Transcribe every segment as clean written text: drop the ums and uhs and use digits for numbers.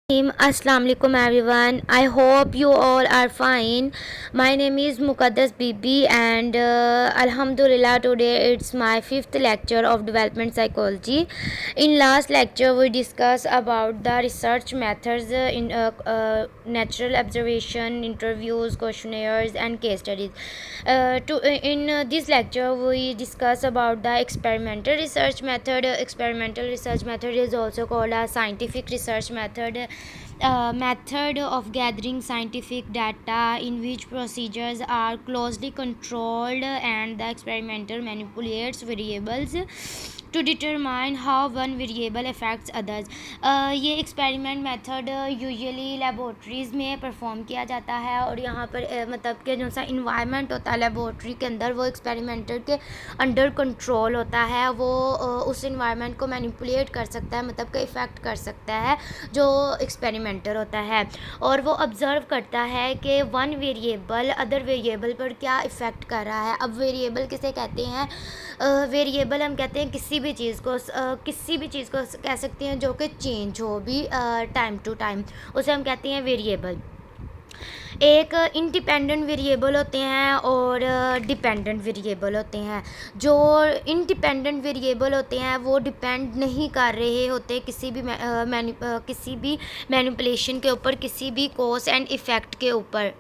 Assalamu alaikum everyone. I hope you all are fine. My name is Muqaddas Bibi and Alhamdulillah today it's my fifth lecture of development psychology. In last lecture we discussed about the research methods in natural observation, interviews, questionnaires and case studies. In this lecture we discuss about the experimental research method. Experimental research method is also called a scientific research method, method of gathering scientific data in which procedures are closely controlled and the experimenter manipulates variables to determine how one variable affects others. ये experiment method usually laboratories में perform किया जाता है और यहाँ पर मतलब कि जो सा इन्वायरमेंट होता है लेबोरेटरी के अंदर वो एक्सपेरिमेंटर के अंडर कंट्रोल होता है। वो उस इन्वायरमेंट को मैनिपुलेट कर सकता है, मतलब कि इफ़ेक्ट कर सकता है जो एक्सपेरिमेंटर होता है, और वो ऑब्ज़र्व करता है कि वन वेरिएबल अदर वेरिएबल पर क्या इफ़ेक्ट कर रहा है। अब वेरिएबल किसे कहते हैं? वेरिएबल हम कहते हैं किसी भी चीज़ को कह सकते हैं जो कि चेंज हो भी टाइम टू टाइम, उसे हम कहते हैं वेरिएबल। एक इंडिपेंडेंट वेरिएबल होते हैं और डिपेंडेंट वेरिएबल होते हैं। जो इंडिपेंडेंट वेरिएबल होते हैं वो डिपेंड नहीं कर रहे होते किसी भी मैनिपुलेशन के ऊपर, किसी भी कॉज एंड इफ़ेक्ट के ऊपर।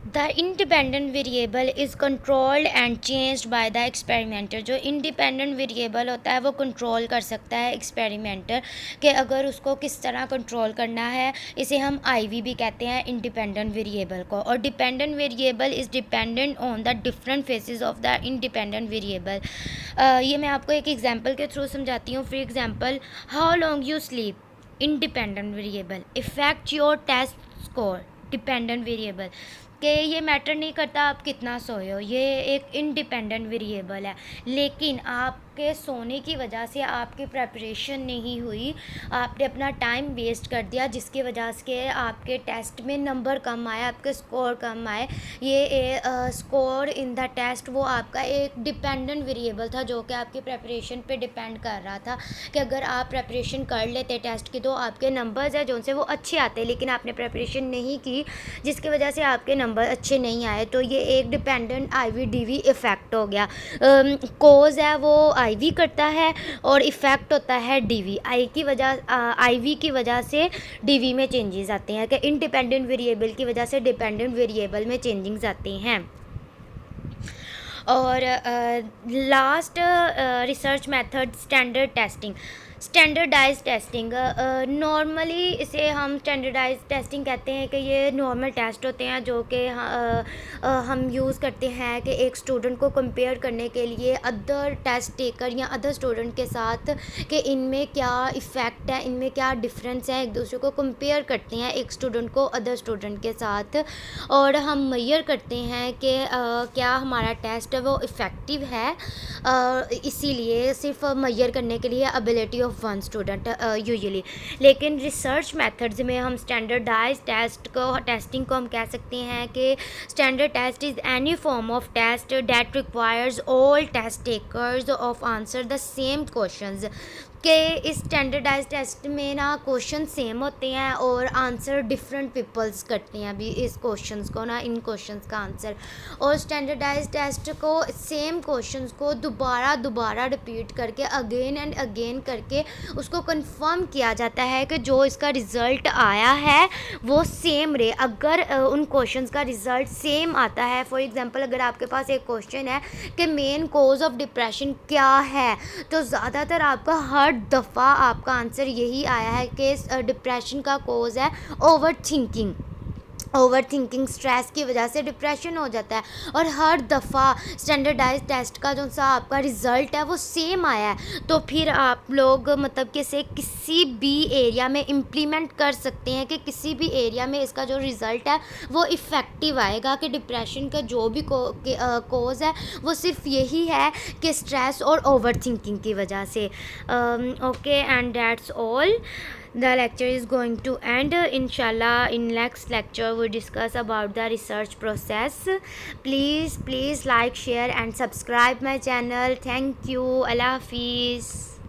The independent variable is controlled and changed by the experimenter. जो इंडिपेंडेंट वेरिएबल होता है वो कंट्रोल कर सकता है एक्सपेरिमेंटर कि अगर उसको किस तरह कंट्रोल करना है। इसे हम आईवी भी कहते हैं इंडिपेंडेंट वेरिएबल को। और dependent variable is dependent on the different phases of the independent variable. ये मैं आपको एक एग्जांपल के थ्रू समझाती हूँ। For example, how long you sleep independent variable, effect your test score dependent variable, कि ये मैटर नहीं करता आप कितना सोए हो, ये एक इंडिपेंडेंट वेरिएबल है। लेकिन आपके सोने की वजह से आपकी प्रेपरेशन नहीं हुई, आपने अपना टाइम वेस्ट कर दिया जिसकी वजह से आपके टेस्ट में नंबर कम आए, आपके स्कोर कम आए। ये स्कोर इन द टेस्ट वो आपका एक डिपेंडेंट वेरिएबल था जो कि आपकी प्रेपरेशन पे डिपेंड कर रहा था कि अगर आप प्रेपरेशन कर लेते टेस्ट की तो आपके नंबर्स है जो से वो अच्छे आते, लेकिन आपने प्रेपरेशन नहीं की जिसकी वजह से आपके नंबर अच्छे नहीं आए। तो ये एक डिपेंडेंट आईवी डीवी इफ़ेक्ट हो गया। कोज है वो आईवी करता है और इफ़ेक्ट होता है डीवी। आईवी की वजह से डीवी में चेंजेस आते हैं, कि इंडिपेंडेंट वेरिएबल की वजह से डिपेंडेंट वेरिएबल में चेंजिंग्स आते हैं। और last research method standard testing. Standardise testing, normally इसे हम स्टैंडर्डाइज टेस्टिंग कहते हैं कि ये नॉर्मल टेस्ट होते हैं जो कि हम यूज़ करते हैं कि एक स्टूडेंट को कंपेयर करने के लिए अदर टेस्ट टेकर या अदर स्टूडेंट के साथ कि इनमें क्या इफ़ेक्ट है, इनमें क्या डिफरेंस है। एक दूसरे को कंपेयर करते हैं एक स्टूडेंट को अदर स्टूडेंट के साथ, और हम मेजर करते हैं कि क्या हमारा टेस्ट है वो इफ़ेक्टिव है। इसीलिए सिर्फ मेजर करने के लिए ability of one student usually. लेकिन रिसर्च मेथड्स में हम स्टैंडर्डाइज टेस्टिंग को हम कह सकते हैं कि standard test is any form of test that requires all test takers of answer the same questions. कि इस स्टैंडर्डाइज टेस्ट में ना क्वेश्चन सेम होते हैं और आंसर डिफरेंट पीपल्स करते हैं अभी इस क्वेश्चंस को ना, इन क्वेश्चंस का आंसर। और स्टैंडर्डाइज टेस्ट को सेम क्वेश्चंस को दोबारा रिपीट करके अगेन एंड अगेन करके उसको कंफर्म किया जाता है कि जो इसका रिज़ल्ट आया है वो सेम रहे। अगर उन क्वेश्चंस का रिज़ल्ट सेम आता है, फॉर एग्जांपल अगर आपके पास एक क्वेश्चन है कि मेन कॉज ऑफ डिप्रेशन क्या है, तो ज़्यादातर आपका हर दफ़ा आपका आंसर यही आया है कि डिप्रेशन का कॉज है ओवर थिंकिंग स्ट्रेस की वजह से डिप्रेशन हो जाता है। और हर दफ़ा स्टैंडर्डाइज टेस्ट का जो सा आपका रिज़ल्ट है वो सेम आया है, तो फिर आप लोग मतलब कि इसे किसी भी एरिया में इम्प्लीमेंट कर सकते हैं कि किसी भी एरिया में इसका जो रिज़ल्ट है वो इफ़ेक्टिव आएगा। कि डिप्रेशन का जो भी कोज़ है वो सिर्फ यही है कि स्ट्रेस और ओवर थिंकिंग की वजह से। Okay, and that's all. The lecture is going to end. Inshallah, in next lecture we discuss about the research process. Please like, share and subscribe my channel. Thank you. Allah Hafiz.